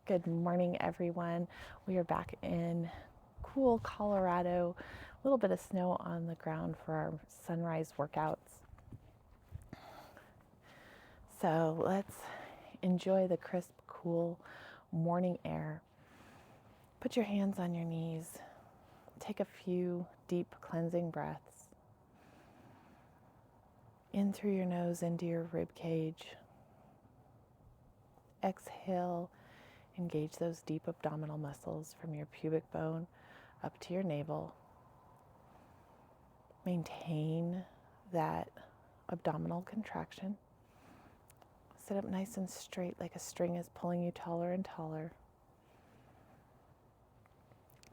Good morning, everyone. We are back in cool Colorado. A little bit of snow on the ground for our sunrise workouts. So let's enjoy the crisp, cool morning air. Put your hands on your knees. Take a few deep cleansing breaths. In through your nose into your rib cage. Exhale. Engage those deep abdominal muscles from your pubic bone up to your navel. Maintain that abdominal contraction. Sit up nice and straight like a string is pulling you taller and taller.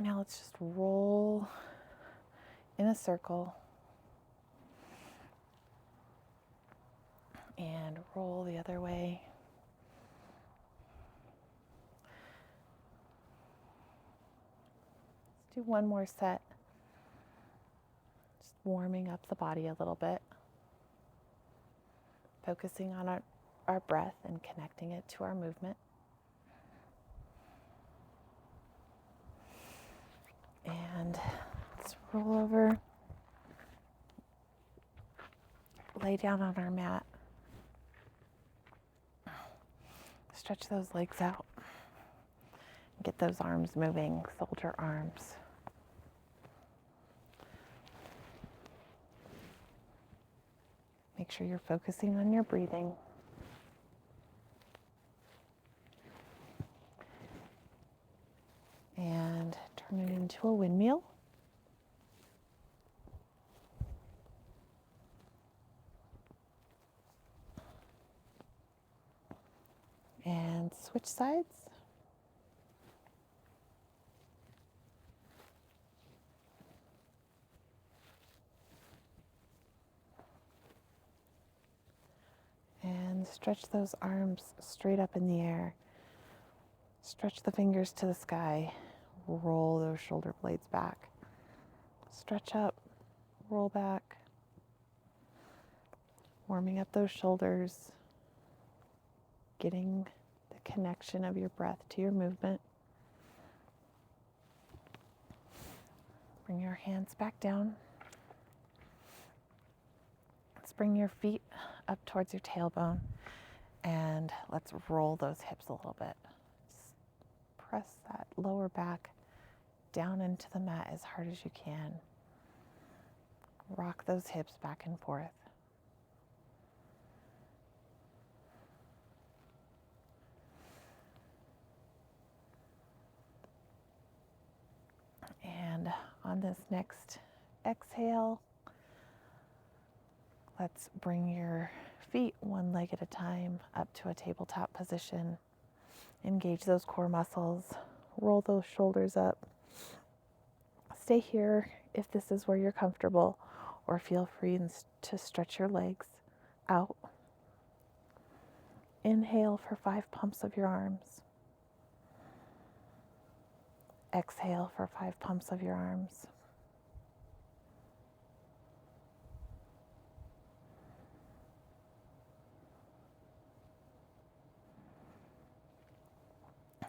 Now let's just roll in a circle and roll the other way. Do one more set, just warming up the body a little bit, focusing on our breath and connecting it to our movement. And let's roll over, lay down on our mat, stretch those legs out, get those arms moving, soldier arms. Make sure you're focusing on your breathing. And turn it into a windmill. And switch sides. And stretch those arms straight up in the air. Stretch the fingers to the sky. Roll those shoulder blades back. Stretch up, roll back. Warming up those shoulders. Getting the connection of your breath to your movement. Bring your hands back down. Let's bring your feet up towards your tailbone and let's roll those hips a little bit. Just press that lower back down into the mat as hard as you can. Rock those hips back and forth. And on this next exhale, let's bring your feet one leg at a time up to a tabletop position. Engage those core muscles. Roll those shoulders up. Stay here if this is where you're comfortable, or feel free to stretch your legs out. Inhale for 5 pumps of your arms. Exhale for 5 pumps of your arms.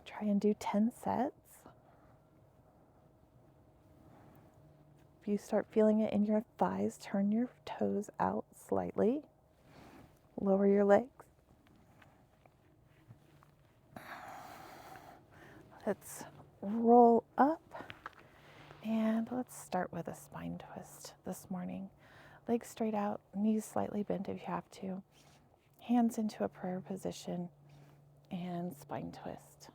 Try and do 10 sets. If you start feeling it in your thighs, turn your toes out slightly. Lower your legs. Let's roll up and let's start with a spine twist this morning. Legs straight out, knees slightly bent if you have to. Hands into a prayer position and spine twist.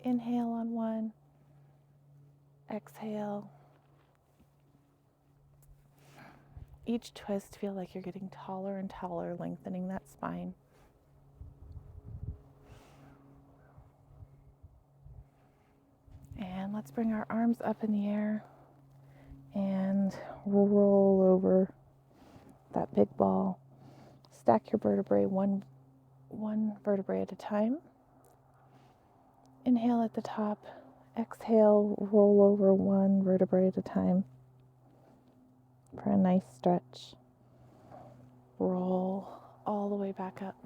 Inhale on one. Exhale. Each twist, feel like you're getting taller and taller, lengthening that spine. And let's bring our arms up in the air and roll over that big ball. Stack your vertebrae one vertebrae at a time. Inhale at the top. Exhale, roll over one vertebrae at a time for a nice stretch. Roll all the way back up.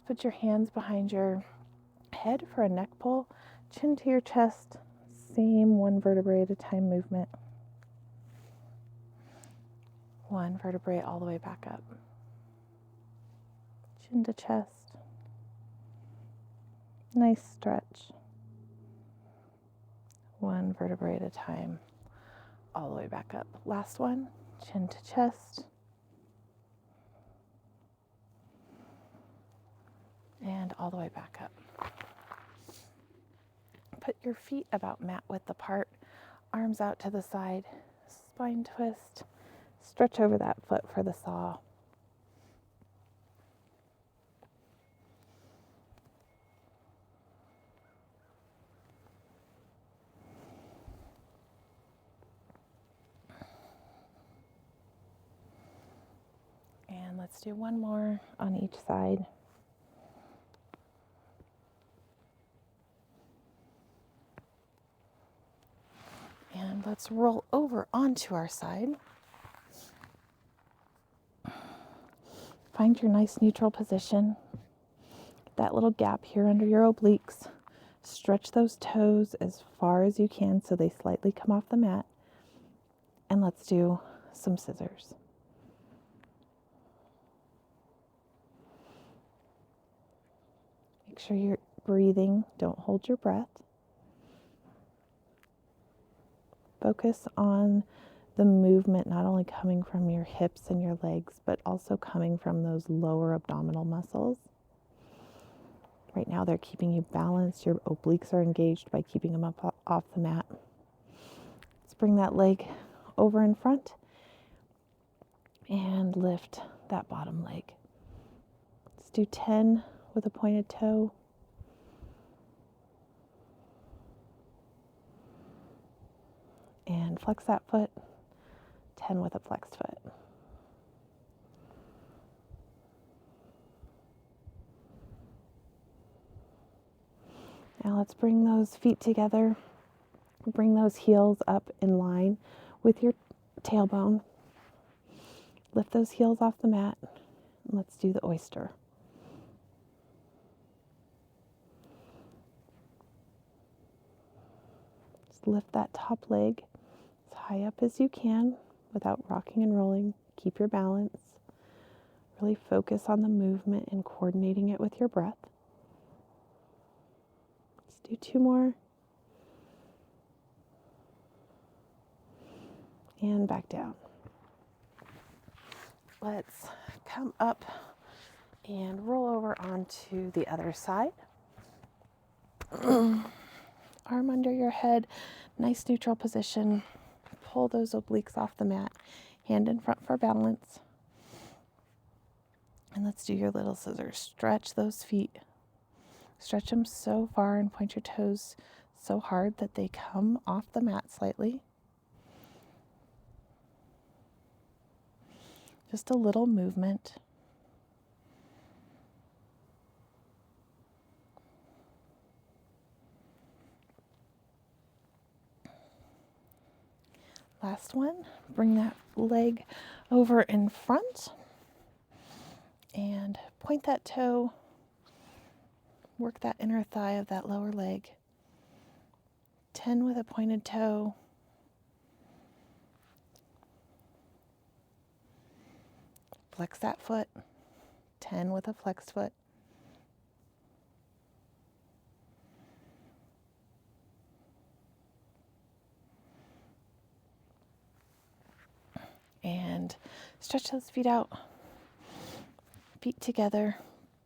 Put your hands behind your head for a neck pull, chin to your chest, same one vertebrae at a time movement. One vertebrae all the way back up. Chin to chest. Nice stretch. One vertebrae at a time, all the way back up. Last one, chin to chest. And all the way back up. Put your feet about mat width apart, arms out to the side, spine twist, stretch over that foot for the saw. And let's do one more on each side. And let's roll over onto our side. Find your nice neutral position. That little gap here under your obliques. Stretch those toes as far as you can so they slightly come off the mat. And let's do some scissors. Make sure you're breathing. Don't hold your breath. Focus on the movement not only coming from your hips and your legs, but also coming from those lower abdominal muscles. Right now they're keeping you balanced. Your obliques are engaged by keeping them up off the mat. Let's bring that leg over in front and lift that bottom leg. Let's do 10 with a pointed toe. And flex that foot, 10 with a flexed foot. Now let's bring those feet together. Bring those heels up in line with your tailbone. Lift those heels off the mat. And let's do the oyster. Just lift that top leg as high up as you can without rocking and rolling. Keep your balance. Really focus on the movement and coordinating it with your breath. Let's do 2 more. And back down. Let's come up and roll over onto the other side. Arm under your head, nice neutral position. Pull those obliques off the mat, hand in front for balance. And let's do your little scissors. Stretch those feet. Stretch them so far and point your toes so hard that they come off the mat slightly. Just a little movement. Last one, bring that leg over in front and point that toe. Work that inner thigh of that lower leg. 10 with a pointed toe. Flex that foot. 10 with a flexed foot. And stretch those feet out. Feet together.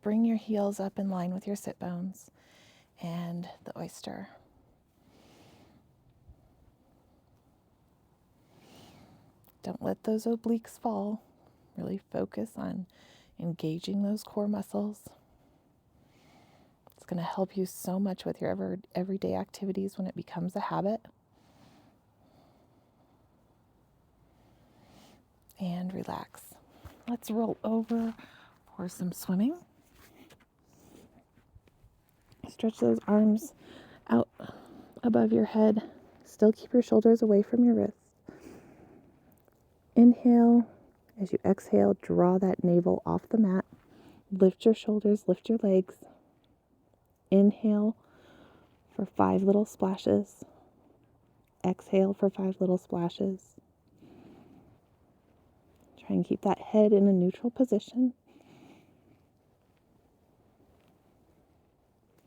Bring your heels up in line with your sit bones. And the oyster. Don't let those obliques fall. Really focus on engaging those core muscles. It's going to help you so much with your everyday activities when it becomes a habit. And relax. Let's roll over for some swimming. Stretch those arms out above your head. Still keep your shoulders away from your wrists. Inhale. As you exhale, draw that navel off the mat. Lift your shoulders, lift your legs. Inhale for 5 little splashes. Exhale for 5 little splashes. Try and keep that head in a neutral position.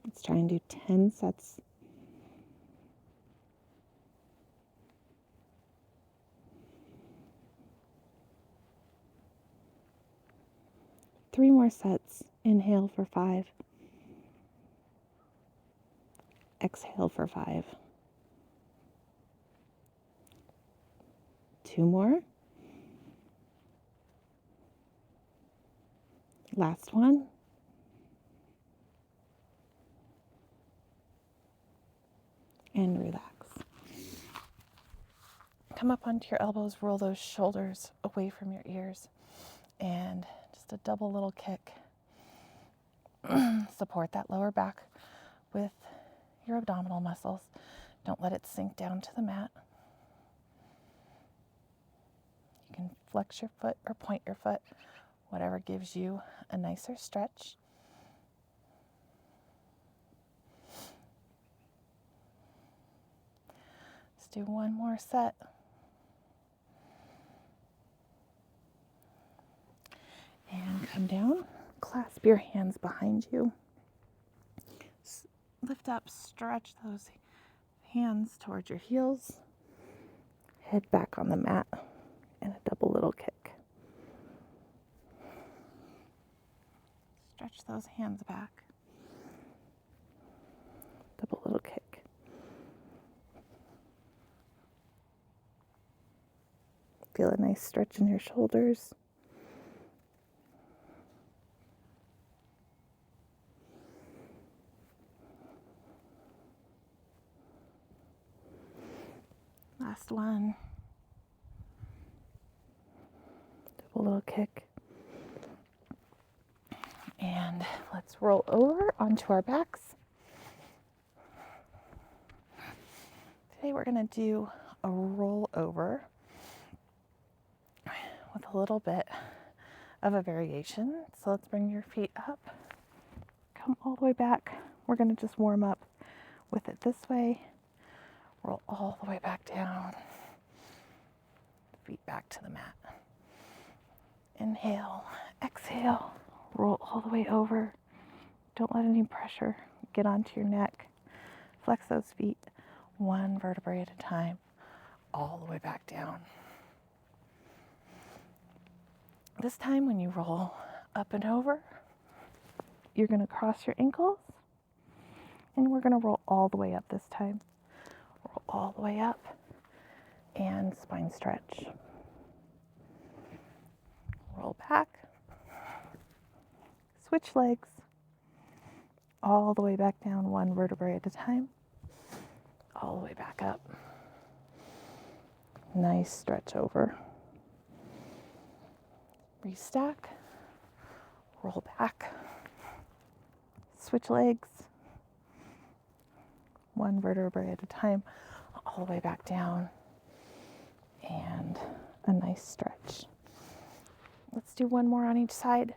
Let's try and do 10 sets. Three more sets. Inhale for 5. Exhale for 5. 2 more. Last one. And relax. Come up onto your elbows, roll those shoulders away from your ears, and just a double little kick. Support that lower back with your abdominal muscles. Don't let it sink down to the mat. You can flex your foot or point your foot, whatever gives you a nicer stretch. Let's do one more set. And come down, clasp your hands behind you. Lift up, stretch those hands towards your heels. Head back on the mat and a double little kick. Stretch those hands back. Double little kick. Feel a nice stretch in your shoulders. Last one. Double little kick. And let's roll over onto our backs. Today we're going to do a roll over with a little bit of a variation. So let's bring your feet up. Come all the way back. We're going to just warm up with it this way. Roll all the way back down. Feet back to the mat. Inhale, exhale, roll all the way over. Don't let any pressure get onto your neck. Flex those feet one vertebrae at a time, all the way back down. This time when you roll up and over, you're going to cross your ankles, and we're going to roll all the way up this time. Roll all the way up and spine stretch. Roll back. Switch legs. All the way back down, one vertebrae at a time. All the way back up. Nice stretch over. Restack. Roll back. Switch legs. One vertebrae at a time. All the way back down. And a nice stretch. Let's do one more on each side.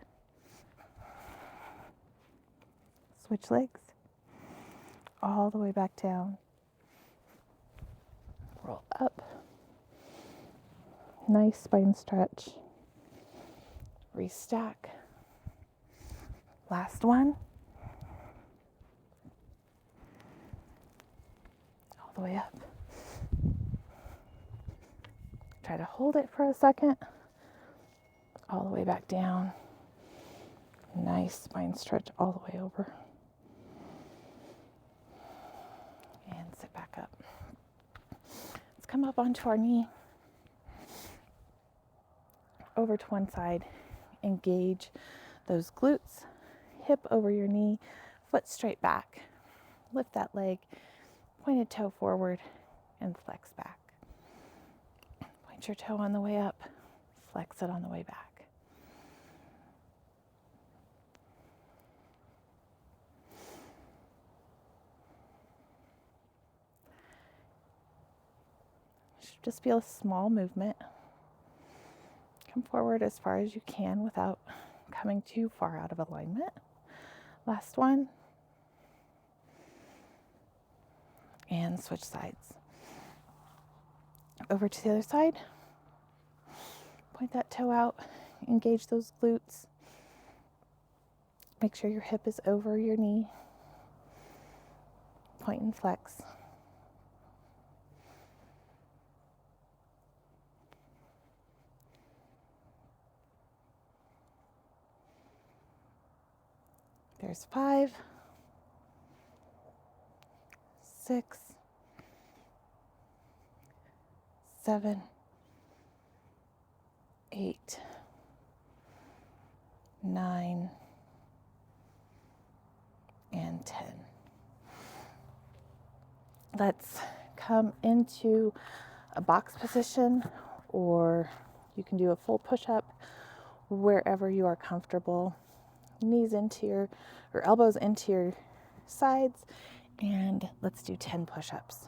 Switch legs. All the way back down. Roll up. Nice spine stretch. Restack. Last one. All the way up. Try to hold it for a second. All the way back down. Nice spine stretch all the way over. And sit back up. Let's come up onto our knee. Over to one side. Engage those glutes. Hip over your knee. Foot straight back. Lift that leg. Pointed toe forward and flex back. Point your toe on the way up. Flex it on the way back. Just feel a small movement. Come forward as far as you can without coming too far out of alignment. Last one. And switch sides. Over to the other side. Point that toe out, engage those glutes. Make sure your hip is over your knee. Point and flex. There's 5, 6, 7, 8, 9, and 10. Let's come into a box position, or you can do a full push-up wherever you are comfortable. Knees into your, or elbows into your sides, and let's do 10 push-ups.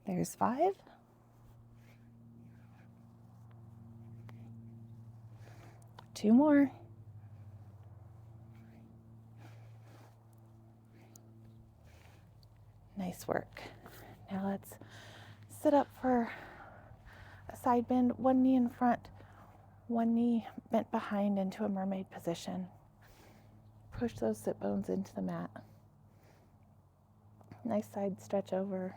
There's 5. Two more. Nice work. Now let's sit up for a side bend, one knee in front, one knee bent behind into a mermaid position. Push those sit bones into the mat. Nice side stretch over.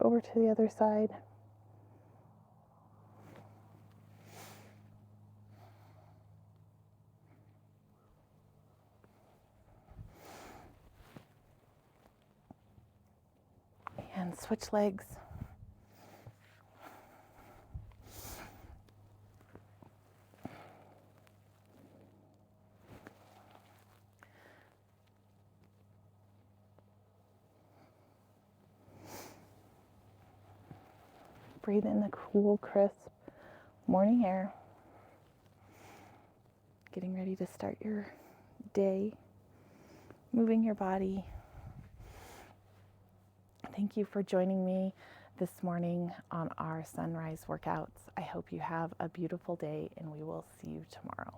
Over to the other side. And switch legs. Breathe in the cool, crisp morning air. Getting ready to start your day. Moving your body. Thank you for joining me this morning on our sunrise workouts. I hope you have a beautiful day, and we will see you tomorrow.